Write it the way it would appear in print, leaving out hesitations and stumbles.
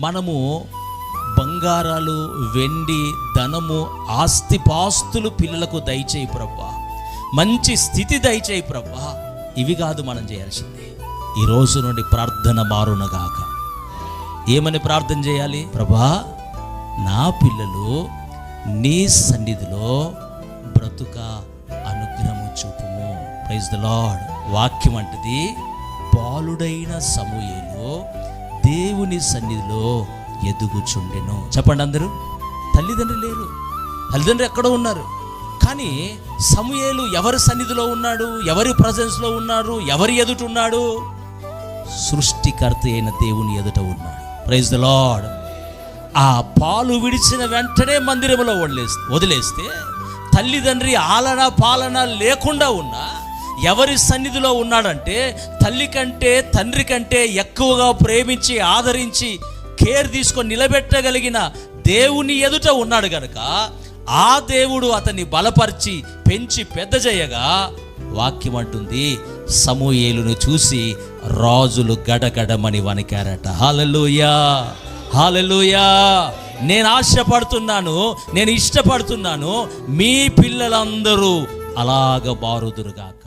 మనము బంగారాలు, వెండి, ధనము, ఆస్తిపాస్తులు పిల్లలకు దయచేయి ప్రభా, మంచి స్థితి దయచేయి ప్రభా. ఇవి కాదు మనం చేయాల్సింది. ఈ రోజు నుండి ప్రార్థన మారునగాక. ఏమని ప్రార్థన చేయాలి? ప్రభా, నా పిల్లలు నీ సన్నిధిలో బ్రతుక అనుగ్రహము చూపుము. Praise the lord. వాక్యం అంటది, బాలుడైన సమూయేలు దేవుని సన్నిధిలో ఎదుగుచుండెను. చెప్పండి అందరూ. తల్లిదండ్రులు లేరు, తల్లిదండ్రులు ఎక్కడో ఉన్నారు. కానీ సమూయేలు ఎవరి సన్నిధిలో ఉన్నాడు? ఎవరి ప్రజెన్స్లో ఉన్నాడు? ఎవరి ఎదుట ఉన్నాడు? సృష్టికర్త అయిన దేవుని ఎదుట ఉన్నాడు. Praise the Lord. ఆ పాలు విడిచిన వెంటనే మందిరంలో వదిలేస్తే తల్లిదండ్రి ఆలన పాలన లేకుండా ఉన్నా ఎవరి సన్నిధిలో ఉన్నాడంటే తల్లి కంటే తండ్రి కంటే ఎక్కువగా ప్రేమించి ఆదరించి కేర్ తీసుకొని నిలబెట్టగలిగిన దేవుని ఎదుట ఉన్నాడు గనక ఆ దేవుడు అతన్ని బలపరిచి పెంచి పెద్ద చేయగా వాక్యం అంటుంది, సమూయేలును చూసి రాజులు గడగడమని వణికారట. హల్లెలూయా, హల్లెలూయా. నేను ఆశపడుతున్నాను, నేను ఇష్టపడుతున్నాను, మీ పిల్లలందరూ అలాగ బారుదురుగాక.